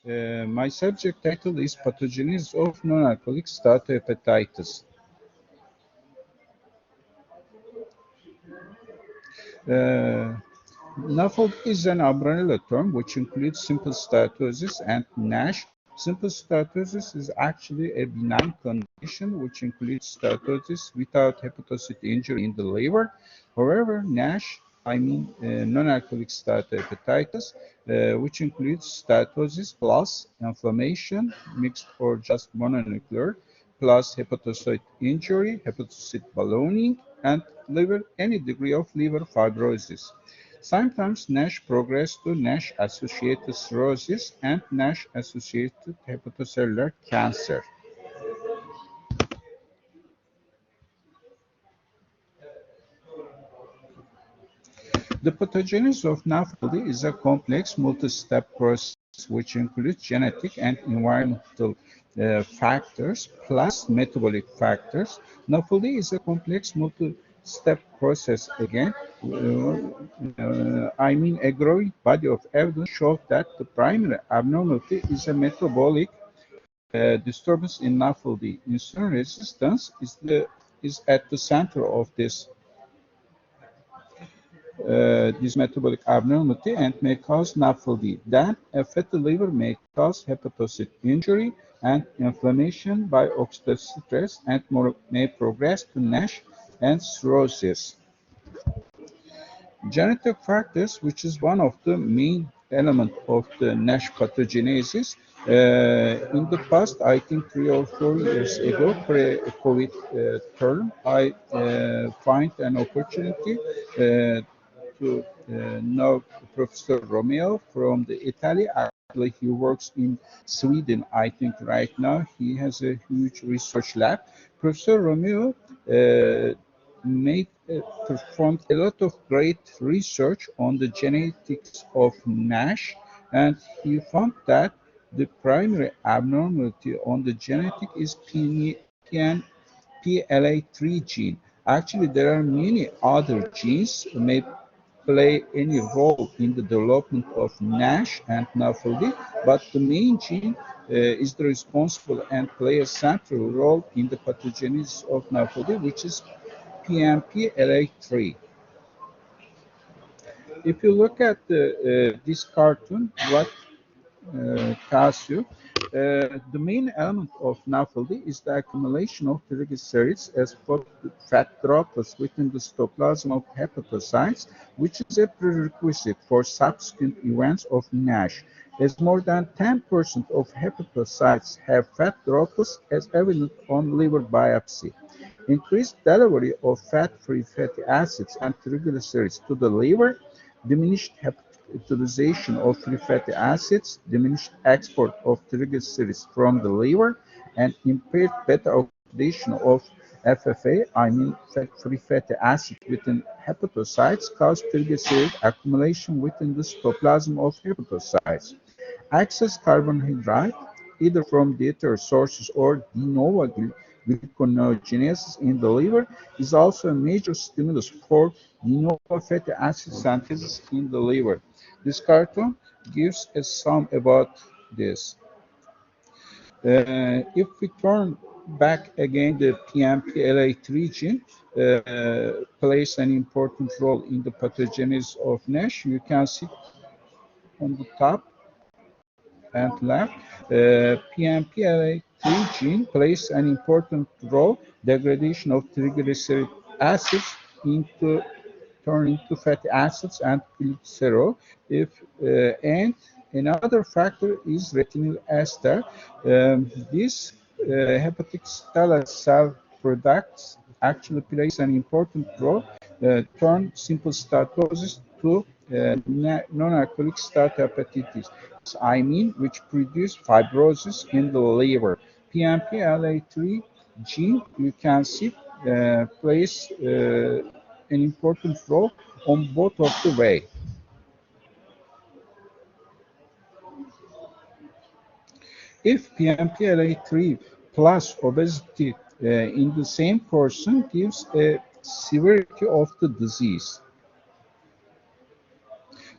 My subject title is Pathogenesis of Non-Alcoholic Steatohepatitis. NAFLD is an umbrella term which includes simple steatosis and NASH. Simple steatosis is actually a benign condition which includes steatosis without hepatocyte injury in the liver. However, NASH, non-alcoholic steatohepatitis, which includes steatosis plus inflammation, mixed or just mononuclear, plus hepatocyte injury, hepatocyte ballooning, and any degree of liver fibrosis. Sometimes NASH progresses to NASH-associated cirrhosis and NASH-associated hepatocellular cancer. The pathogenesis of NAFLD is a complex multi-step process which includes genetic and environmental factors plus metabolic factors. NAFLD is a complex multi-step process again. A growing body of evidence shows that the primary abnormality is a metabolic disturbance in NAFLD. Insulin resistance is at the center of this metabolic abnormality and may cause NAFLD. Then, a fatty liver may cause hepatocyte injury and inflammation by oxidative stress and may progress to NASH and cirrhosis. Genetic factors, which is one of the main elements of the NASH pathogenesis. In the past, I think 3 or 4 years ago, pre-COVID term, I find an opportunity to know Professor Romeo from Italy. Actually, he works in Sweden, I think, right now. He has a huge research lab. Professor Romeo performed a lot of great research on the genetics of NASH, and he found that the primary abnormality on the genetic is PNPLA3 gene. Actually, there are many other genes may play any role in the development of NASH and NAFLD, but the main gene is the responsible and play a central role in the pathogenesis of NAFLD, which is PNPLA3. If you look at this cartoon, what tells you the main element of NAFLD is the accumulation of triglycerides as fat droplets within the cytoplasm of hepatocytes, which is a prerequisite for subsequent events of NASH, as more than 10% of hepatocytes have fat droplets as evident on liver biopsy. Increased delivery of fat-free fatty acids and triglycerides to the liver, diminished utilization of free fatty acids, diminished export of triglycerides from the liver, and impaired beta-oxidation of FFA, free fatty acid within hepatocytes, cause triglyceride accumulation within the cytoplasm of hepatocytes. Excess carbohydrate, either from dietary sources or de novo gluconeogenesis in the liver, is also a major stimulus for de novo fatty acid synthesis in the liver. This cartoon gives a sum about this. If we turn back again, the PNPLA3 gene plays an important role in the pathogenesis of NASH. You can see on the top and left, PNPLA3 gene plays an important role, degradation of triglyceride acids turn into fatty acids and glycerol. And another factor is retinol ester. This hepatic stellate cell products actually plays an important role, turn simple steatosis to non-alcoholic steatohepatitis, which produce fibrosis in the liver. PNPLA3 gene, you can see, plays an important role on both of the way. If PNPLA3 plus obesity in the same person gives a severity of the disease.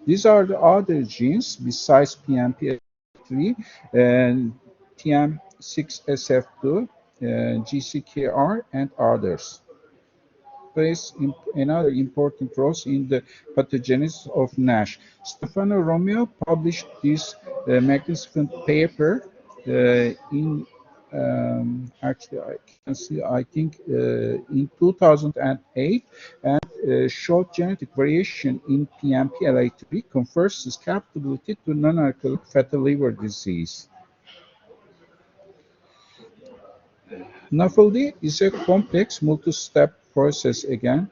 These are the other genes besides PNPLA3 TM3, and TM6SF2, GCKR, and others. Plays another important role in the pathogenesis of NASH. Stefano Romeo published this magnificent paper in actually I can see I think in 2008, and showed genetic variation in PNPLA3 confers susceptibility to non-alcoholic fatty liver disease. NAFLD is a complex multi-step process again.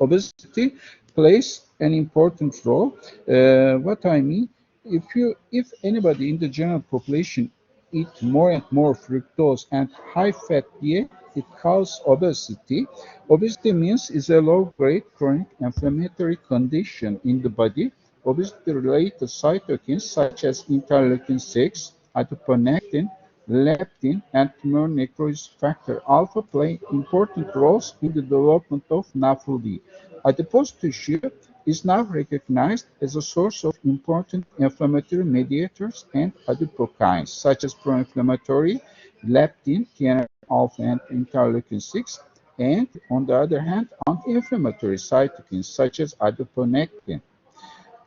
Obesity plays an important role. What I mean, if anybody in the general population eat more and more fructose and high-fat diet, it causes obesity. Obesity means is a low-grade chronic inflammatory condition in the body. Obesity-related cytokines such as interleukin-6, adiponectin, leptin, and tumor necrosis factor alpha play important roles in the development of NAFLD. Adipose tissue is now recognized as a source of important inflammatory mediators and adipokines, such as pro-inflammatory, leptin, TNF-alpha, and interleukin-6, and, on the other hand, anti-inflammatory cytokines, such as adiponectin.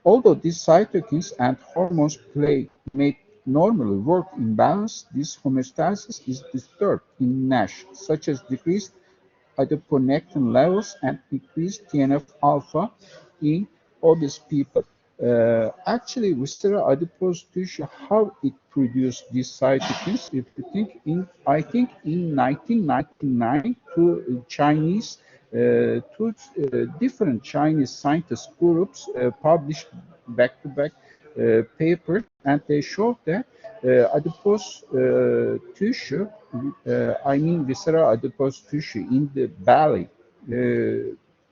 Although these cytokines and hormones may normally work in balance, this homeostasis is disturbed in NASH, such as decreased adiponectin levels and increased TNF-alpha in obese people. Actually, visceral adipose tissue, how it produced these cytokines, if you think I think in 1999, two different Chinese scientist groups published back-to-back papers, and they showed that adipose tissue, I mean visceral adipose tissue in the belly,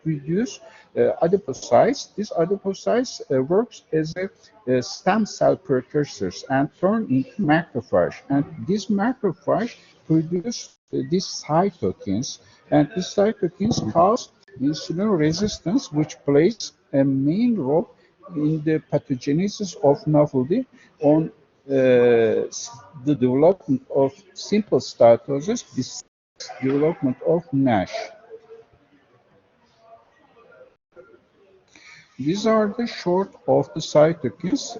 produce adipocytes. This adipocytes works as a stem cell precursors and turn into macrophage. And this macrophage produce these cytokines, and these cytokines cause insulin resistance, which plays a main role in the pathogenesis of NAFLD on the development of simple steatosis, besides development of NASH. These are the short of the cytokines,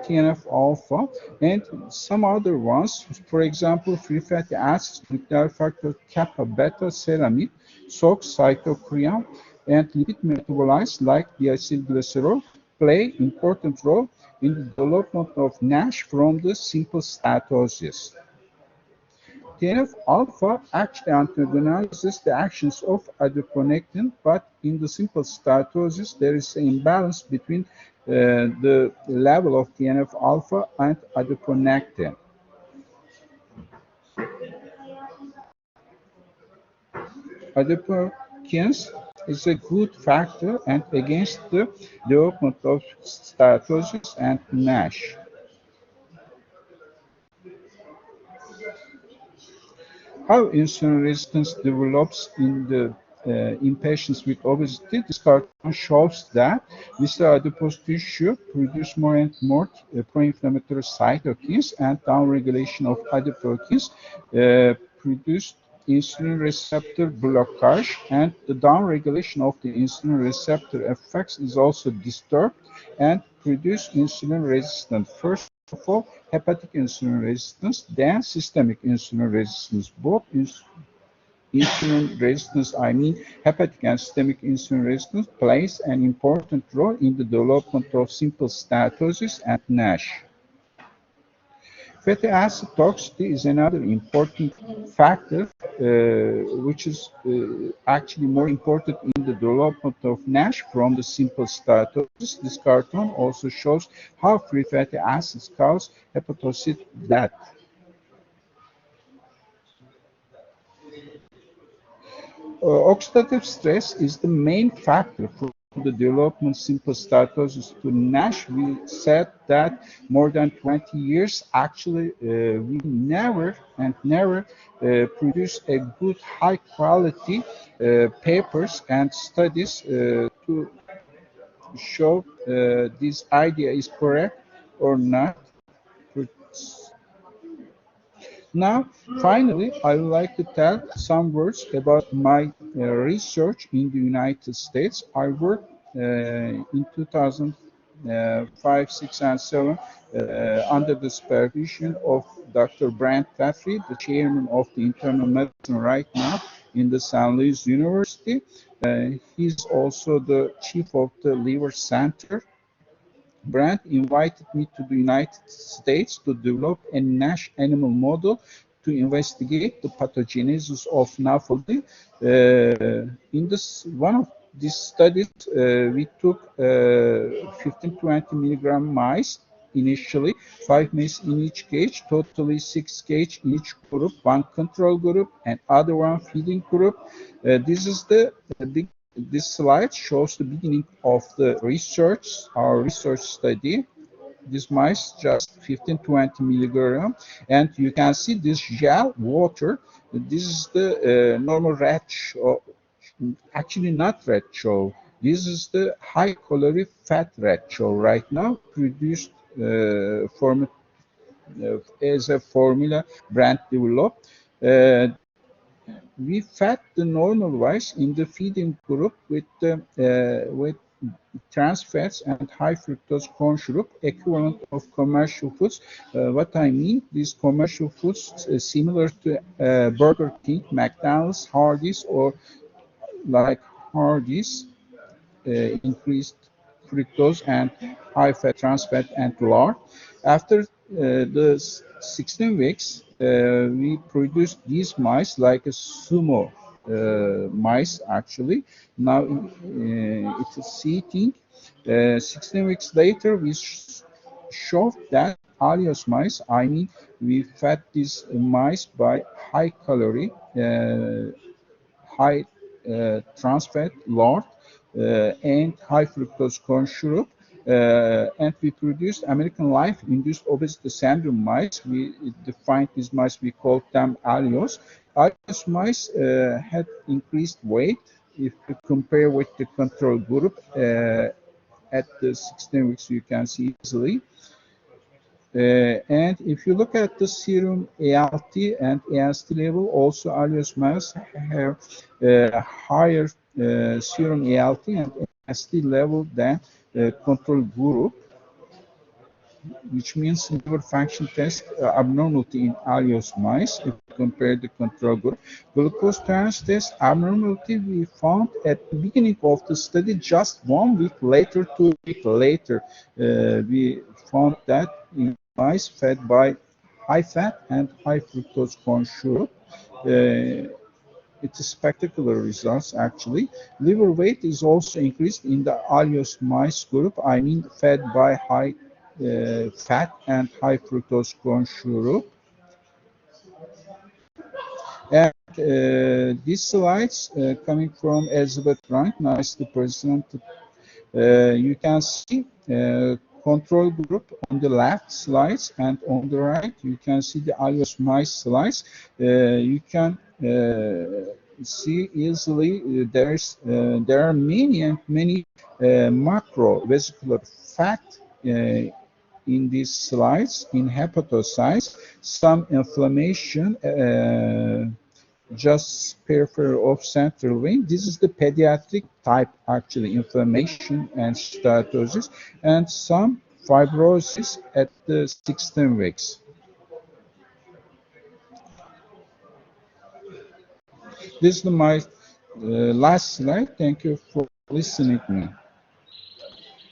TNF-alpha, and some other ones. For example, free fatty acids, nuclear factor kappa beta ceramide, SOX, cytochrome, and lipid metabolites like deacylglycerol play important role in the development of NASH from the simple steatosis. TNF-alpha actually antagonizes the actions of adiponectin, but in the simple steatosis, there is an imbalance between the level of TNF-alpha and adiponectin. Adipokines is a good factor and against the development of steatosis and NASH. How insulin resistance develops in patients with obesity. This cartoon shows that visceral adipose tissue produce more and more pro-inflammatory cytokines, and downregulation of adipokines produce insulin receptor blockage, and the downregulation of the insulin receptor effects is also disturbed and produce insulin resistance. First of all, hepatic insulin resistance, then systemic insulin resistance. Both insulin resistance, I mean hepatic and systemic insulin resistance, plays an important role in the development of simple steatosis and NASH. Fatty acid toxicity is another important factor, which is actually more important in the development of NASH from the simple steatosis. This cartoon also shows how free fatty acids cause hepatocyte death. Oxidative stress is the main factor for the development simple steatosis to NASH. We said that more than 20 years, actually, we never produced a good high quality papers and studies to show this idea is correct or not. Now, finally, I would like to tell some words about my research in the United States. I worked in 2005, 6, and 7 under the supervision of Dr. Brent Guthrie, the chairman of the internal medicine right now in the St. Louis University. He's also the chief of the liver center. Brand invited me to the United States to develop a NASH animal model to investigate the pathogenesis of NAFLD. In this one of these studies, we took 15-20 milligram mice initially, 5 mice in each cage, totally 6 cage in each group, one control group and other one feeding group. This slide shows the beginning of the research, our research study. This mice just 15-20 milligram, and you can see this gel water. This is the normal red show, actually not red show. This is the high calorie fat red show right now, produced as a formula brand developed. We fed the normal rice in the feeding group with trans fats and high fructose corn syrup, equivalent of commercial foods. What I mean, these commercial foods similar to Burger King, McDonald's, Hardee's, or like Hardee's, increased fructose and high fat, trans fat, and lard. After the 16 weeks, we produced these mice like a sumo mice actually. Now it is eating. 16 weeks later, we showed that alios mice, I mean, we fed these mice by high calorie, high trans fat, lard, and high fructose corn syrup. And we produced American life-induced obesity syndrome mice. We defined these mice, we called them alios. Alios mice had increased weight if you compare with the control group. At the 16 weeks, you can see easily. And if you look at the serum ALT and AST level, also alios mice have higher serum ALT and AST level than control group, which means liver function test abnormality in alios mice if compared to control group. Glucose tolerance test abnormality we found at the beginning of the study. Just 1 week later, 2 weeks later, we found that in mice fed by high fat and high fructose corn syrup. It is spectacular results actually. Liver weight is also increased in the alios mice group, I mean fed by high fat and high fructose corn syrup. And these slides coming from Elizabeth Rank, nicely presented. You can see control group on the left slides, and on the right you can see the alios mice slides. You can see easily there are many macrovesicular fat in these slides, in hepatocytes, some inflammation just peripheral of central vein. This is the pediatric type, actually, inflammation and steatosis, and some fibrosis at the 16 weeks. This is my last slide. Thank you for listening to me.